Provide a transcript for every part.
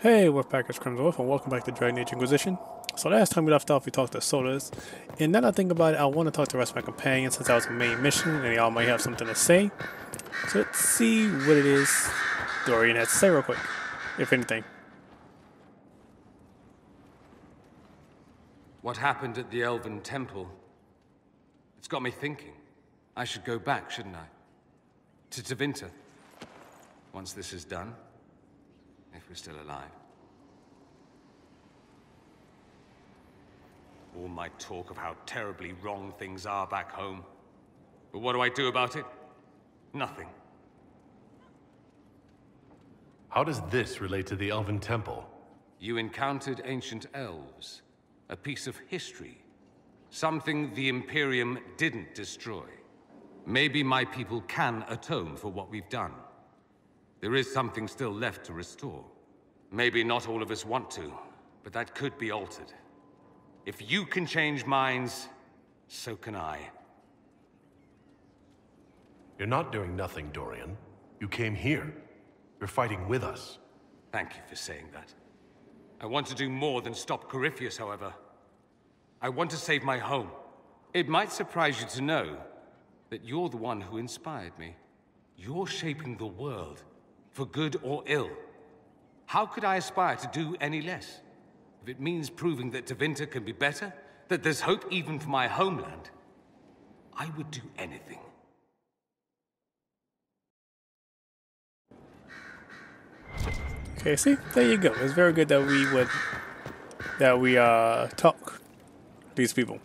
Hey, we're Packers Crimson Wolf, and welcome back to Dragon Age Inquisition. So last time we left off, we talked to Solus, and now that I think about it, I want to talk to the rest of my companions since that was the main mission, and y'all might have something to say. So let's see what it is Dorian has to say real quick, if anything. What happened at the Elven Temple? It's got me thinking. I should go back, shouldn't I? To Tevinter. Once this is done. If we're still alive. All my talk of how terribly wrong things are back home. But what do I do about it? Nothing. How does this relate to the Elven Temple? You encountered ancient elves. A piece of history. Something the Imperium didn't destroy. Maybe my people can atone for what we've done. There is something still left to restore. Maybe not all of us want to, but that could be altered. If you can change minds, so can I. You're not doing nothing, Dorian. You came here. You're fighting with us. Thank you for saying that. I want to do more than stop Corypheus, however. I want to save my home. It might surprise you to know that you're the one who inspired me. You're shaping the world. For good or ill. How could I aspire to do any less? If it means proving that Tevinter can be better, that there's hope even for my homeland, I would do anything. Okay, see? There you go. It's very good that we talk to these people.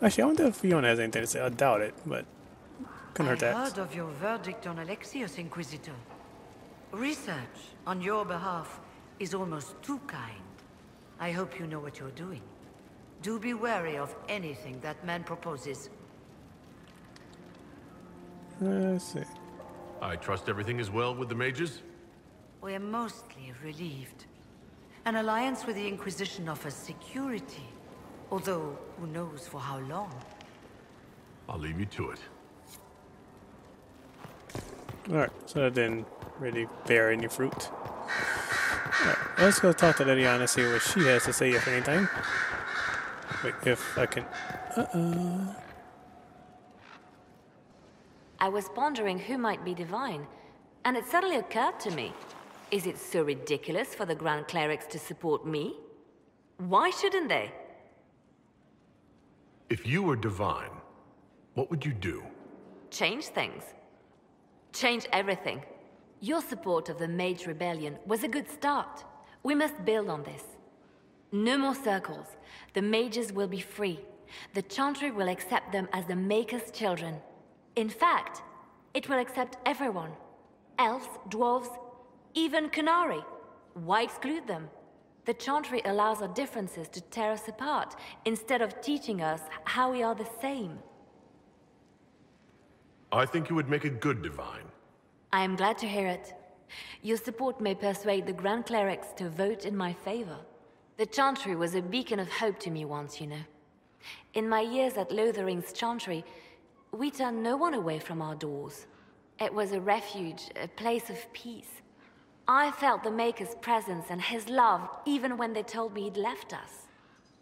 Actually, I wonder if Fiona has anything to say. I doubt it, but couldn't hurt that. I heard of your verdict on Alexius, Inquisitor. Research on your behalf is almost too kind. I hope you know what you're doing. Do be wary of anything that man proposes. Let's see. I trust everything is well with the mages? We're mostly relieved. An alliance with the Inquisition offers security, although who knows for how long. I'll leave you to it. Alright, so that didn't really bear any fruit. Alright, let's go talk to Liliana and see what she has to say, if anything. Wait, if I can... I was pondering who might be divine, and it suddenly occurred to me. Is it so ridiculous for the Grand Clerics to support me? Why shouldn't they? If you were divine, what would you do? Change things. Change everything. Your support of the Mage Rebellion was a good start. We must build on this. No more circles. The mages will be free. The Chantry will accept them as the Maker's children. In fact, it will accept everyone. Elves, dwarves, even Canary. Why exclude them? The Chantry allows our differences to tear us apart, instead of teaching us how we are the same. I think you would make a good divine. I am glad to hear it. Your support may persuade the Grand Clerics to vote in my favor. The Chantry was a beacon of hope to me once, you know. In my years at Lothering's Chantry, we turned no one away from our doors. It was a refuge, a place of peace. I felt the Maker's presence and his love even when they told me he'd left us.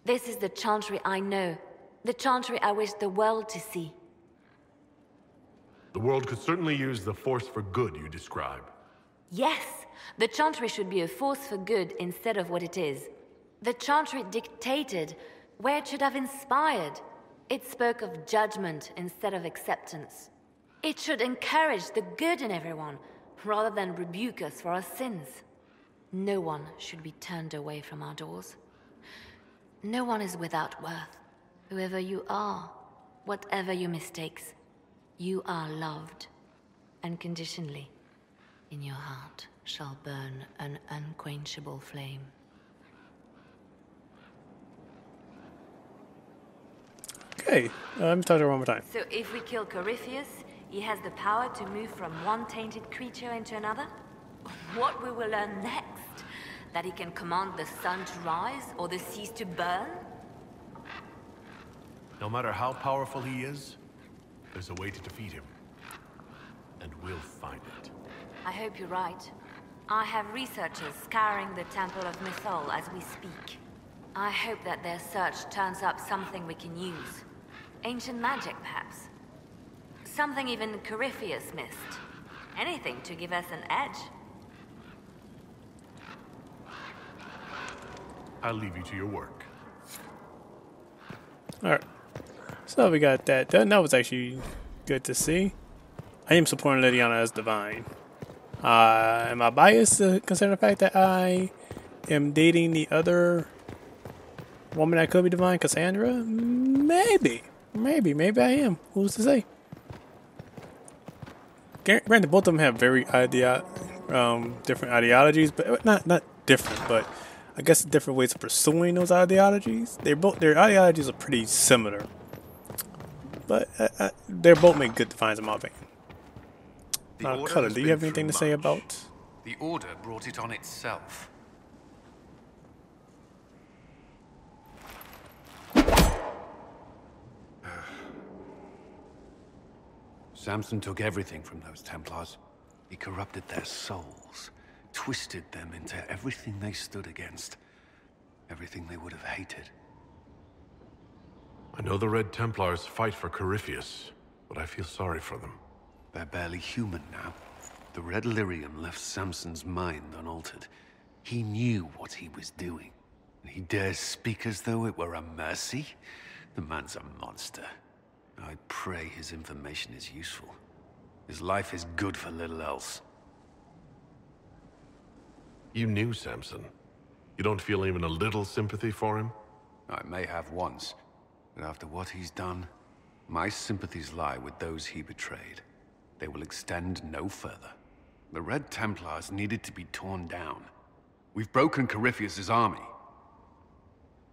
This is the Chantry I know, the Chantry I wish the world to see. The world could certainly use the force for good you describe. Yes, the Chantry should be a force for good instead of what it is. The Chantry dictated where it should have inspired. It spoke of judgment instead of acceptance. It should encourage the good in everyone, rather than rebuke us for our sins. No one should be turned away from our doors. No one is without worth. Whoever you are, whatever your mistakes, you are loved, unconditionally. In your heart shall burn an unquenchable flame. Okay, let me talk to her one more time. So if we kill Corypheus, he has the power to move from one tainted creature into another? What we will learn next? That he can command the sun to rise or the seas to burn? No matter how powerful he is, there's a way to defeat him. And we'll find it. I hope you're right. I have researchers scouring the Temple of Mythol as we speak. I hope that their search turns up something we can use. Ancient magic, perhaps. Something even Corypheus missed. Anything to give us an edge. I'll leave you to your work. Alright. So we got that done. That was actually good to see. I am supporting Lydiana as divine. Am I biased considering the fact that I am dating the other woman that could be divine, Cassandra? Maybe I am. Who's to say? Granted, both of them have very different ideologies, but not different, but I guess different ways of pursuing those ideologies. Their ideologies are pretty similar, but they both make good divines in my opinion. Cutter, do you have anything to say about? The Order brought it on itself. Samson took everything from those Templars. He corrupted their souls, twisted them into everything they stood against, everything they would have hated. I know the Red Templars fight for Corypheus, but I feel sorry for them. They're barely human now. The Red Lyrium left Samson's mind unaltered. He knew what he was doing. And he dares speak as though it were a mercy? The man's a monster. I pray his information is useful. His life is good for little else. You knew Samson. You don't feel even a little sympathy for him? I may have once, but after what he's done, my sympathies lie with those he betrayed. They will extend no further. The Red Templars needed to be torn down. We've broken Corypheus' army.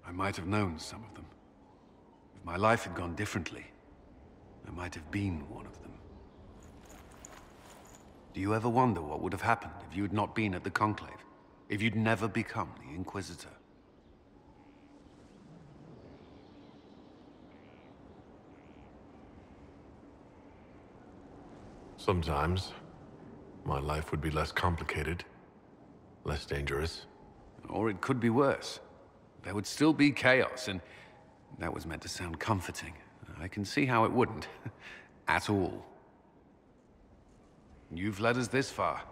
I might have known some of them. If my life had gone differently, I might have been one of them. Do you ever wonder what would have happened if you had not been at the Conclave? If you'd never become the Inquisitor? Sometimes. My life would be less complicated. Less dangerous. Or it could be worse. There would still be chaos, and that was meant to sound comforting. I can see how it wouldn't. At all. You've led us this far.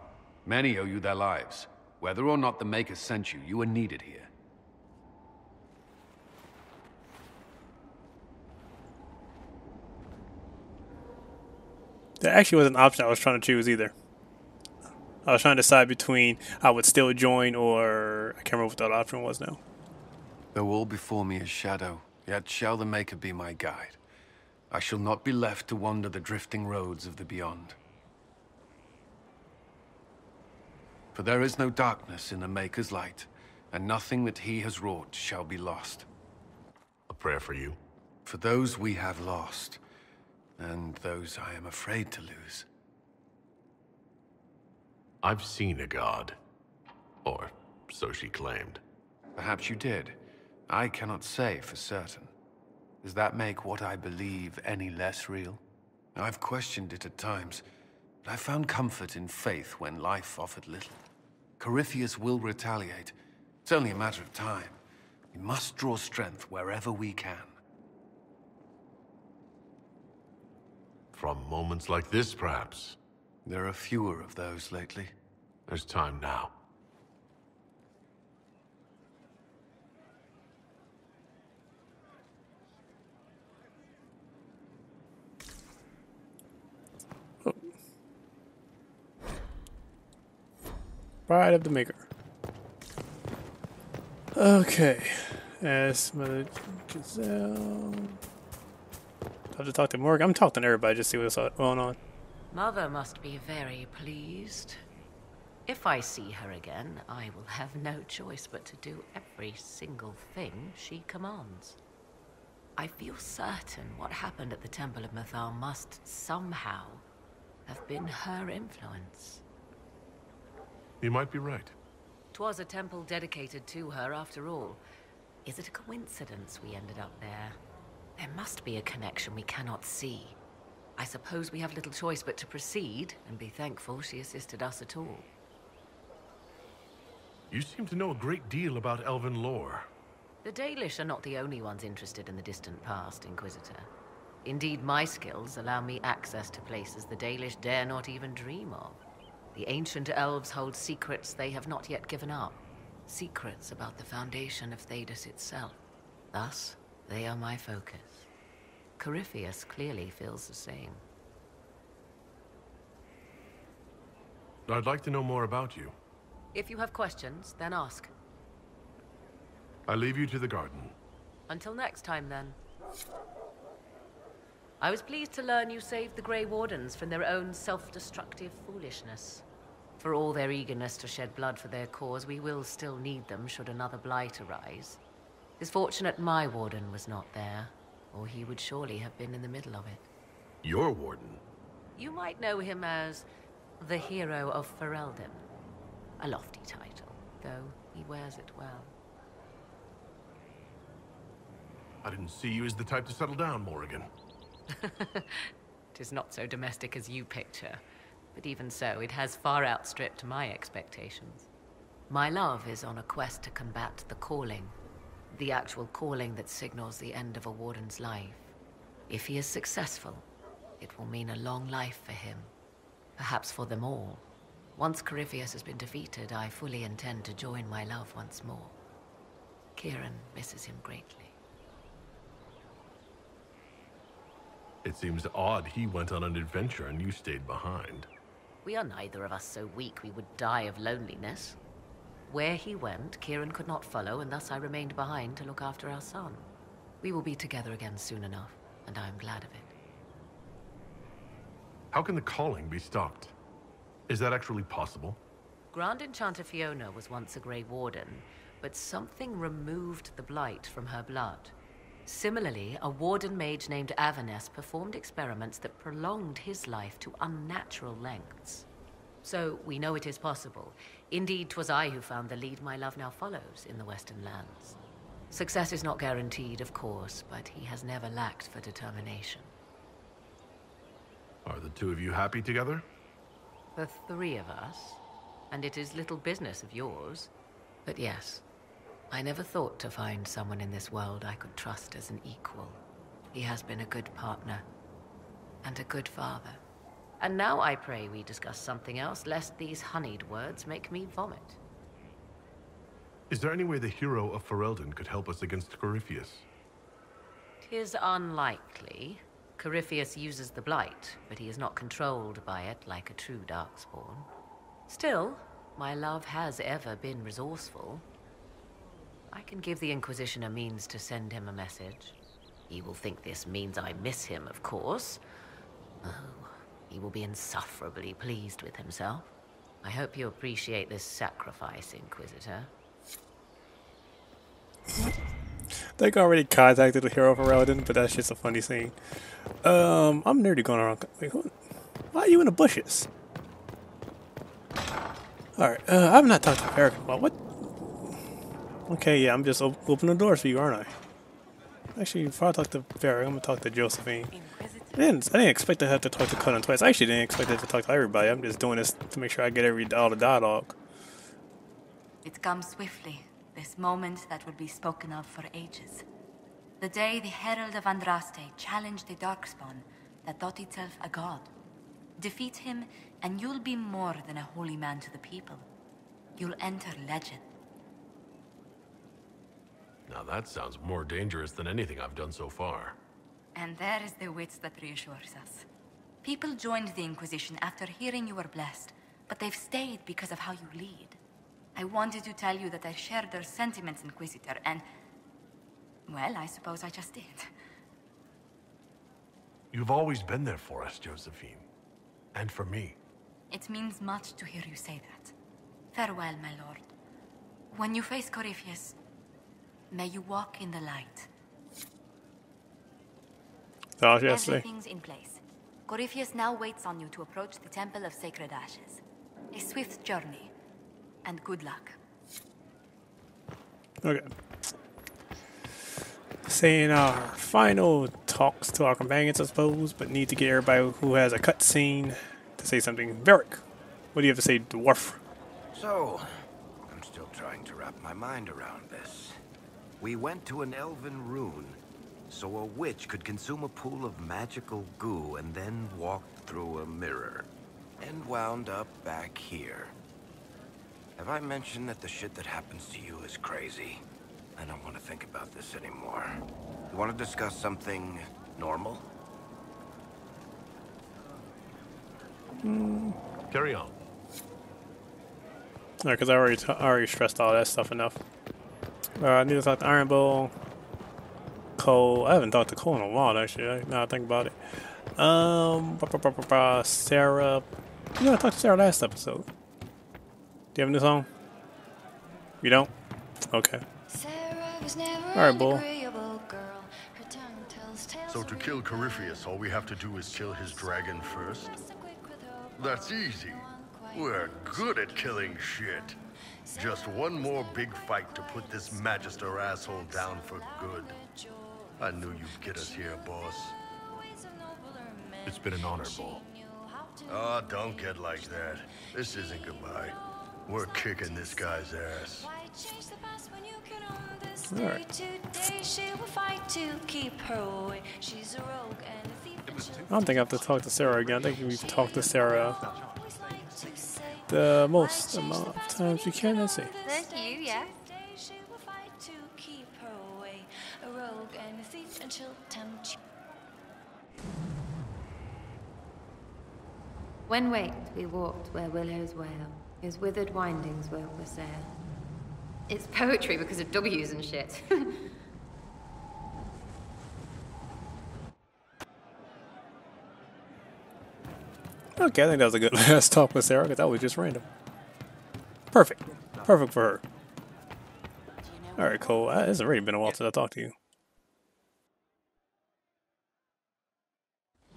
Many owe you their lives. Whether or not the Maker sent you, you are needed here. That actually was an option I was trying to choose either. I was trying to decide between I would still join or I can't remember what that option was now. Though all before me is shadow, yet shall the Maker be my guide. I shall not be left to wander the drifting roads of the beyond. For there is no darkness in the Maker's light, and nothing that he has wrought shall be lost. A prayer for you. For those we have lost, and those I am afraid to lose. I've seen a god. Or so she claimed. Perhaps you did. I cannot say for certain. Does that make what I believe any less real? I've questioned it at times, but I found comfort in faith when life offered little. Corypheus will retaliate. It's only a matter of time. We must draw strength wherever we can. From moments like this, perhaps. There are fewer of those lately. There's time now. Bride of the Maker. Okay. As Mother Giselle. I have to talk to Morgan. I'm talking to everybody just to see what's going on. Mother must be very pleased. If I see her again, I will have no choice but to do every single thing she commands. I feel certain what happened at the Temple of Mythal must somehow have been her influence. You might be right. 'Twas a temple dedicated to her, after all. Is it a coincidence we ended up there? There must be a connection we cannot see. I suppose we have little choice but to proceed, and be thankful she assisted us at all. You seem to know a great deal about elven lore. The Dalish are not the only ones interested in the distant past, Inquisitor. Indeed, my skills allow me access to places the Dalish dare not even dream of. The ancient elves hold secrets they have not yet given up. Secrets about the foundation of Thedas itself. Thus, they are my focus. Corypheus clearly feels the same. I'd like to know more about you. If you have questions, then ask. I leave you to the garden. Until next time, then. I was pleased to learn you saved the Grey Wardens from their own self-destructive foolishness. For all their eagerness to shed blood for their cause, we will still need them should another blight arise. It's fortunate my warden was not there, or he would surely have been in the middle of it. Your warden? You might know him as the Hero of Ferelden. A lofty title, though he wears it well. I didn't see you as the type to settle down, Morrigan. Tis not so domestic as you picture, but even so, it has far outstripped my expectations. My love is on a quest to combat the calling, the actual calling that signals the end of a warden's life. If he is successful, it will mean a long life for him, perhaps for them all. Once Corypheus has been defeated, I fully intend to join my love once more. Kieran misses him greatly. It seems odd he went on an adventure and you stayed behind. We are neither of us so weak we would die of loneliness. Where he went, Kieran could not follow, and thus I remained behind to look after our son. We will be together again soon enough, and I am glad of it. How can the calling be stopped? Is that actually possible? Grand Enchanter Fiona was once a Grey Warden, but something removed the blight from her blood. Similarly, a warden mage named Avernus performed experiments that prolonged his life to unnatural lengths. So, we know it is possible. Indeed, 'twas I who found the lead my love now follows in the Western lands. Success is not guaranteed, of course, but he has never lacked for determination. Are the two of you happy together? The three of us, and it is little business of yours. But yes, I never thought to find someone in this world I could trust as an equal. He has been a good partner, and a good father. And now I pray we discuss something else, lest these honeyed words make me vomit. Is there any way the hero of Ferelden could help us against Corypheus? 'Tis unlikely. Corypheus uses the Blight, but he is not controlled by it like a true Darkspawn. Still, my love has ever been resourceful. I can give the Inquisition a means to send him a message. He will think this means I miss him, of course. Oh, he will be insufferably pleased with himself. I hope you appreciate this sacrifice, Inquisitor. They already contacted the hero for Raladin, but that's just a funny scene. I'm nearly going around. Wait, why are you in the bushes? Alright, I've not talked to Eric about what? Okay, yeah, I'm just opening the doors for you, aren't I? Actually, before I talk to Varric, I'm gonna talk to Josephine. I didn't expect to have to talk to Cullen twice. I actually didn't expect to have to talk to everybody. I'm just doing this to make sure I get all the dialogue. It comes swiftly, this moment that will be spoken of for ages. The day the Herald of Andraste challenged a Darkspawn that thought itself a god. Defeat him, and you'll be more than a holy man to the people. You'll enter legend. Now that sounds more dangerous than anything I've done so far. And there is the wit that reassures us. People joined the Inquisition after hearing you were blessed, but they've stayed because of how you lead. I wanted to tell you that I shared their sentiments, Inquisitor, and... well, I suppose I just did. You've always been there for us, Josephine. And for me. It means much to hear you say that. Farewell, my lord. When you face Corypheus, may you walk in the light. Everything's in place. Corypheus now waits on you to approach the Temple of Sacred Ashes. A swift journey, and good luck. Okay. Saying our final talks to our companions, I suppose, but need to get everybody who has a cutscene to say something. Varric, what do you have to say, dwarf? So, I'm still trying to wrap my mind around this. We went to an elven rune, so a witch could consume a pool of magical goo and then walk through a mirror. And wound up back here. Have I mentioned that the shit that happens to you is crazy? I don't want to think about this anymore. You want to discuss something normal? Carry on. Because I already stressed all that stuff enough. I need to talk to Iron Bull. Cole. I haven't talked to Cole in a while, actually. Now I think about it. Sarah. You know, I talked to Sarah last episode. Do you have a new song? You don't? Okay. Alright, Bull. So to kill Corypheus, all we have to do is kill his dragon first? That's easy. We're good at killing shit. Just one more big fight to put this Magister asshole down for good. I knew you'd get us here, boss. It's been an honor, Bull. Oh, don't get like that. This isn't goodbye. We're kicking this guy's ass. Alright. I don't think I have to talk to Sarah again. I think we've talked to Sarah the most amount of times we can. Let's see. Thank you, yeah. When waked, we walked where willows wail, his withered windings were for sale. It's poetry because of W's and shit. Okay, I think that was a good last talk with Sarah, because that was just random. Perfect. Perfect for her. Alright, cool. It's already been a while since I talked to you.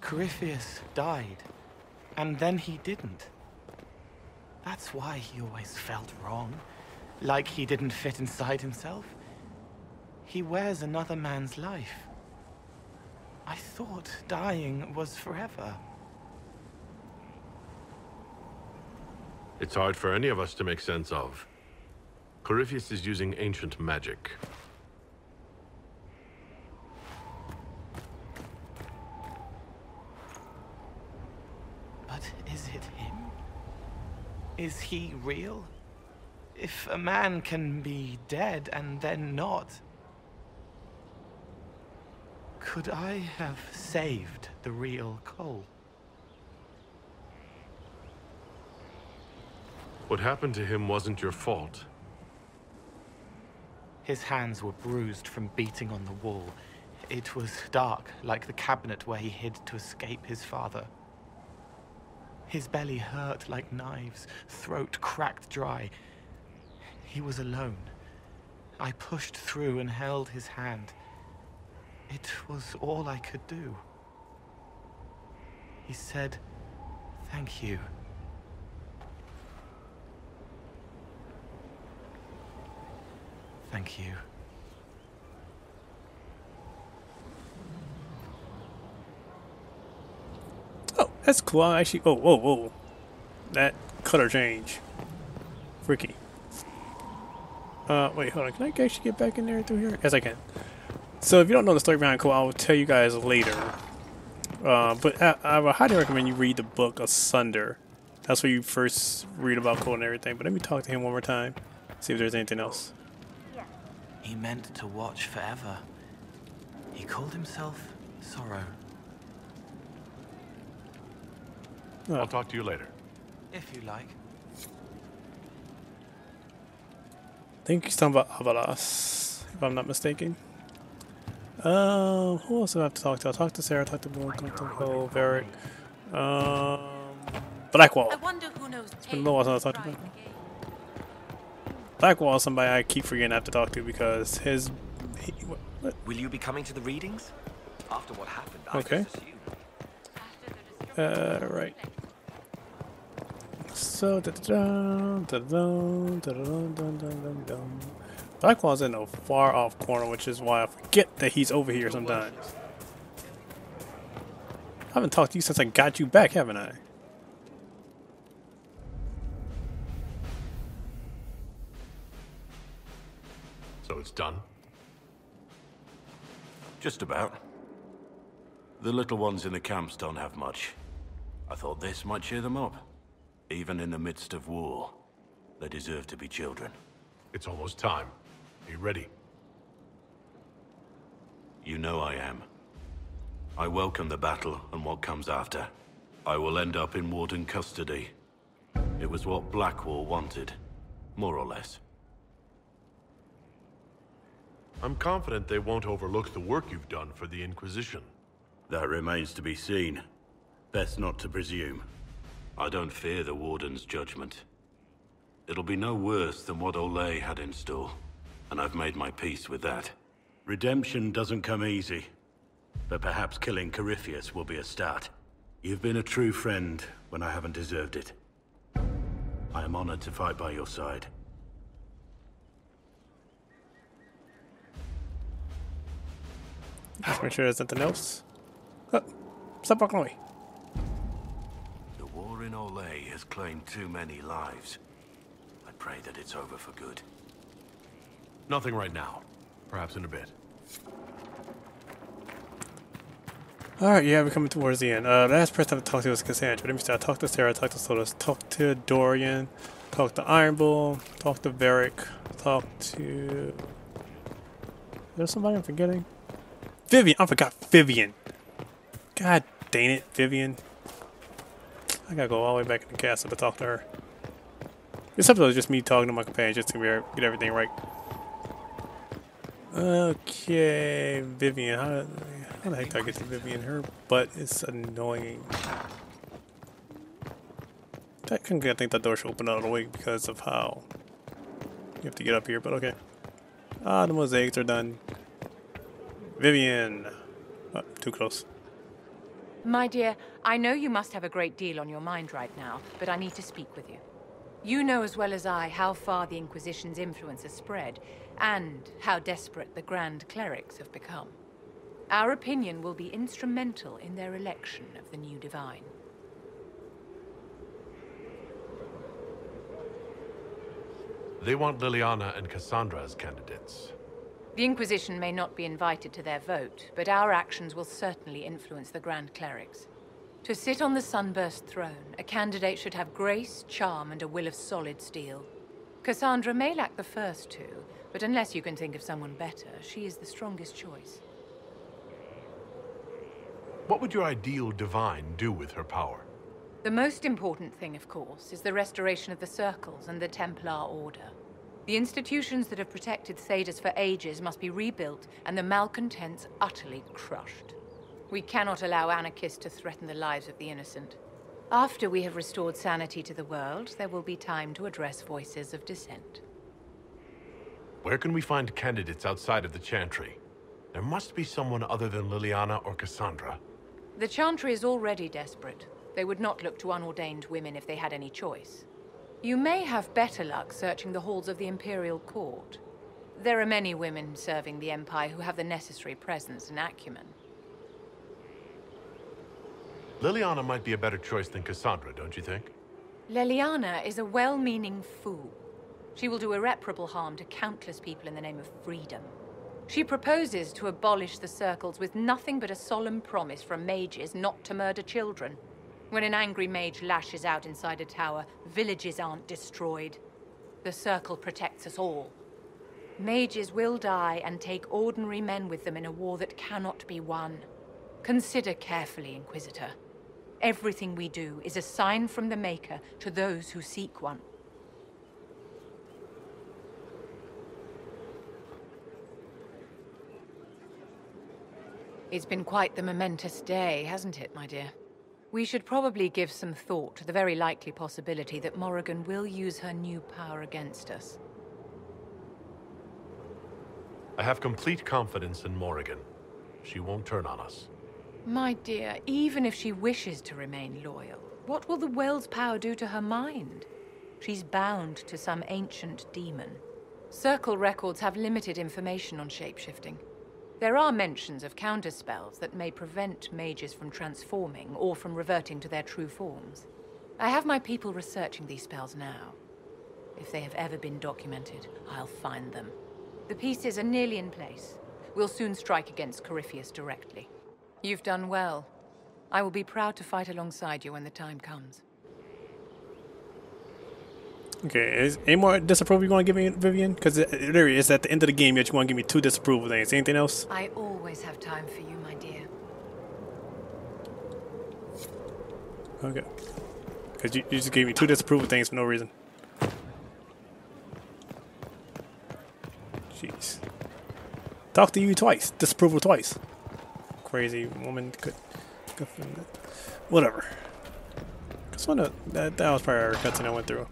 Corypheus died, and then he didn't. That's why he always felt wrong, like he didn't fit inside himself. He wears another man's life. I thought dying was forever. It's hard for any of us to make sense of. Corypheus is using ancient magic. But is it him? Is he real? If a man can be dead and then not, could I have saved the real Cole? What happened to him wasn't your fault. His hands were bruised from beating on the wall. It was dark, like the cabinet where he hid to escape his father. His belly hurt like knives, throat cracked dry. He was alone. I pushed through and held his hand. It was all I could do. He said, "Thank you." Thank you. Oh, that's cool. Actually, oh, whoa, whoa. That color change. Freaky. Wait, hold on. Can I actually get back in there through here? Yes, I can. So if you don't know the story behind Cole, I'll tell you guys later. But I would highly recommend you read the book Asunder. That's where you first read about Cole and everything. But let me talk to him one more time. See if there's anything else. He meant to watch forever. He called himself Sorrow. I'll talk to you later. If you like. I think he's talking about Avalas, if I'm not mistaken. Who else do I have to talk to? I'll talk to Sarah, talk to Bull, talk to Cole, Varric. Blackwall. It's been a little while since I talked to him. Blackwall is somebody I keep forgetting I have to talk to because his... what? Will you be coming to the readings? After what happened, okay. I right. So, Blackwall's in a far off corner, which is why I forget that he's over here sometimes. I haven't talked to you since I got you back, haven't I? So it's done? Just about. The little ones in the camps don't have much. I thought this might cheer them up. Even in the midst of war, they deserve to be children. It's almost time. Are you ready? You know I am. I welcome the battle and what comes after. I will end up in Warden custody. It was what Blackwall wanted, more or less. I'm confident they won't overlook the work you've done for the Inquisition. That remains to be seen. Best not to presume. I don't fear the Warden's judgment. It'll be no worse than what Olay had in store, and I've made my peace with that. Redemption doesn't come easy, but perhaps killing Corypheus will be a start. You've been a true friend when I haven't deserved it. I am honored to fight by your side. Just make sure there's nothing else. Oh, stop walking away. The war in Olay has claimed too many lives. I pray that it's over for good. Nothing right now. Perhaps in a bit. Alright, yeah, we're coming towards the end. Last person I talked to was Cassandra. Let me start. I talked to Sarah, I talked to Solus, talked to Dorian, talked to Iron Bull, talked to Varric, talked to... There's somebody I'm forgetting? Vivian! I forgot Vivian! God dang it, Vivian. I gotta go all the way back in the castle to talk to her. This episode is just me talking to my companion just to get everything right. Okay, Vivian. How the heck do I get to Vivian? Her butt is annoying. I think that door should open out of the way because of how you have to get up here, but okay. Ah, the mosaics are done. Vivian. Oh, too close. My dear, I know you must have a great deal on your mind right now, but I need to speak with you. You know as well as I how far the Inquisition's influence has spread, and how desperate the Grand Clerics have become. Our opinion will be instrumental in their election of the new Divine. They want Liliana and Cassandra as candidates. The Inquisition may not be invited to their vote, but our actions will certainly influence the Grand Clerics. To sit on the Sunburst throne, a candidate should have grace, charm, and a will of solid steel. Cassandra may lack the first two, but unless you can think of someone better, she is the strongest choice. What would your ideal Divine do with her power? The most important thing, of course, is the restoration of the Circles and the Templar Order. The institutions that have protected Thedas for ages must be rebuilt, and the malcontents utterly crushed. We cannot allow anarchists to threaten the lives of the innocent. After we have restored sanity to the world, there will be time to address voices of dissent. Where can we find candidates outside of the Chantry? There must be someone other than Liliana or Cassandra. The Chantry is already desperate. They would not look to unordained women if they had any choice. You may have better luck searching the halls of the Imperial Court. There are many women serving the Empire who have the necessary presence and acumen. Liliana might be a better choice than Cassandra, don't you think? Liliana is a well-meaning fool. She will do irreparable harm to countless people in the name of freedom. She proposes to abolish the Circles with nothing but a solemn promise from mages not to murder children. When an angry mage lashes out inside a tower, villages aren't destroyed. The Circle protects us all. Mages will die and take ordinary men with them in a war that cannot be won. Consider carefully, Inquisitor. Everything we do is a sign from the Maker to those who seek one. It's been quite the momentous day, hasn't it, my dear? We should probably give some thought to the very likely possibility that Morrigan will use her new power against us. I have complete confidence in Morrigan. She won't turn on us. My dear, even if she wishes to remain loyal, what will the Well's power do to her mind? She's bound to some ancient demon. Circle records have limited information on shapeshifting. There are mentions of counterspells that may prevent mages from transforming or from reverting to their true forms. I have my people researching these spells now. If they have ever been documented, I'll find them. The pieces are nearly in place. We'll soon strike against Corypheus directly. You've done well. I will be proud to fight alongside you when the time comes. Okay, is any more disapproval you want to give me, Vivian? Because there is at the end of the game yet you want to give me 2 disapproval things. Anything else? I always have time for you, my dear. Okay. Because you just gave me 2 disapproval things for no reason. Jeez. Talk to you twice. Disapproval twice. Crazy woman could. Whatever. Cause that was probably a cutscene I went through.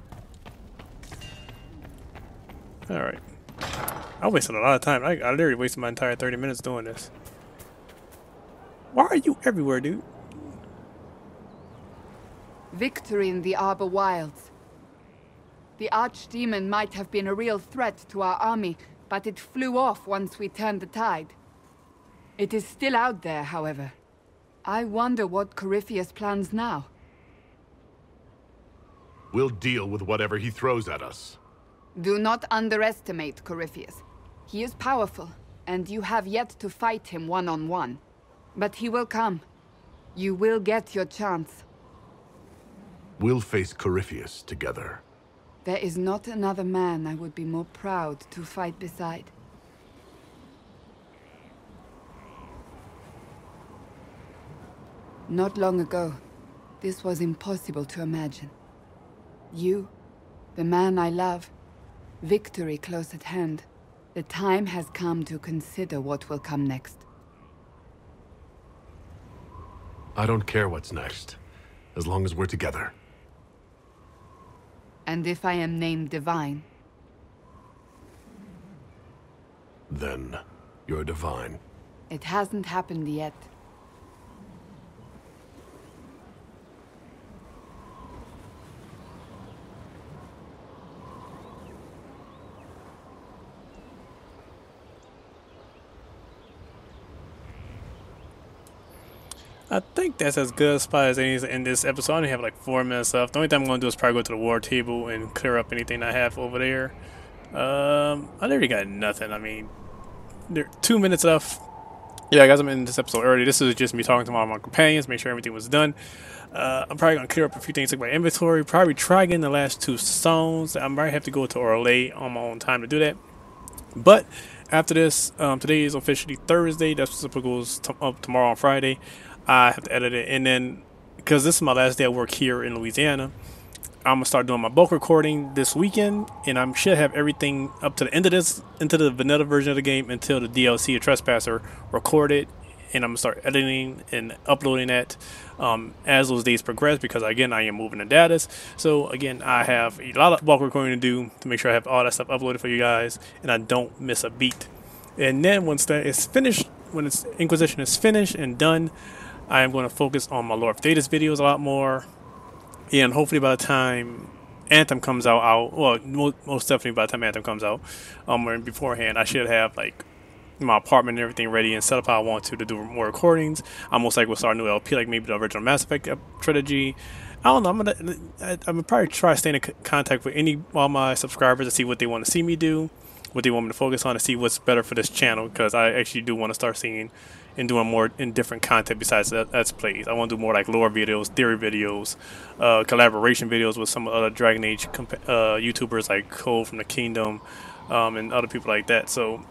Alright. I wasted a lot of time. I literally wasted my entire 30 minutes doing this. Why are you everywhere, dude? Victory in the Arbor Wilds. The Archdemon might have been a real threat to our army, but it flew off once we turned the tide. It is still out there, however. I wonder what Corypheus plans now. We'll deal with whatever he throws at us. Do not underestimate Corypheus. He is powerful, and you have yet to fight him one-on-one. But he will come. You will get your chance. We'll face Corypheus together. There is not another man I would be more proud to fight beside. Not long ago, this was impossible to imagine. You, the man I love, victory close at hand. The time has come to consider what will come next. I don't care what's next, as long as we're together. And if I am named Divine? Then, you're divine. It hasn't happened yet. I think that's as good a spot as any in this episode. I only have like 4 minutes left. The only thing I'm going to do is probably go to the war table and clear up anything I have over there. I literally got nothing. I mean, there are 2 minutes left. Yeah, guys, I'm in this episode early. This is just me talking to my companions, make sure everything was done. I'm probably going to clear up a few things like my inventory. Probably try getting the last 2 stones. I might have to go to Orlais on my own time to do that. But after this, today is officially Thursday. That's supposed to go up tomorrow on Friday. I have to edit it, and then because this is my last day of work here in Louisiana, I'm gonna start doing my bulk recording this weekend, and I should have everything up to the end of this, into the vanilla version of the game, until the DLC of Trespasser recorded, and I'm gonna start editing and uploading that as those days progress, because again I am moving to data. So again, I have a lot of bulk recording to do to make sure I have all that stuff uploaded for you guys, and I don't miss a beat. And then once that is finished, when it's Inquisition is finished and done, I am going to focus on my Lord of Thedas videos a lot more, and hopefully by the time Anthem comes out, well, most definitely by the time Anthem comes out, or beforehand, I should have like my apartment and everything ready and set up how I want to do more recordings. I most likely will start a new LP, like maybe the original Mass Effect trilogy. I don't know. I'm gonna probably try to stay in contact with all my subscribers to see what they want to see me do, what they want me to focus on, to see what's better for this channel, because I actually do want to start seeing and doing more in different content besides Let's Plays. I want to do more like lore videos, theory videos, collaboration videos with some other Dragon Age YouTubers like Cole from the Kingdom, and other people like that. So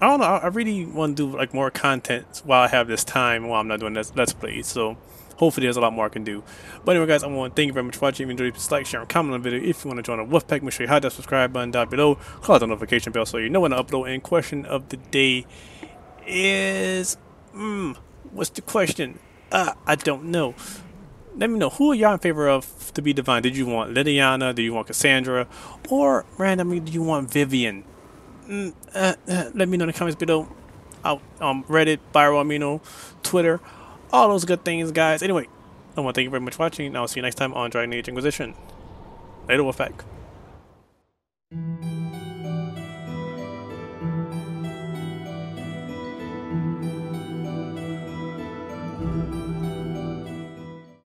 I don't know. I really want to do like more content while I have this time, while I'm not doing Let's Plays. So hopefully there's a lot more I can do. But anyway, guys, I want to thank you very much for watching. If you enjoyed, please like, share, and comment on the video. If you want to join the Wolfpack, make sure you hit that subscribe button down below. Call out the notification bell so you know when I upload. And question of the day is, what's the question? I don't know. Let me know, who are y'all in favor of to be divine? Did you want Liliana? Do you want Cassandra? Or randomly, do you want Vivian? Let me know in the comments below. Reddit, Byro Amino, Twitter, all those good things, guys. Anyway, I want to thank you very much for watching, and I'll see you next time on Dragon Age Inquisition. Later, Wolfpack.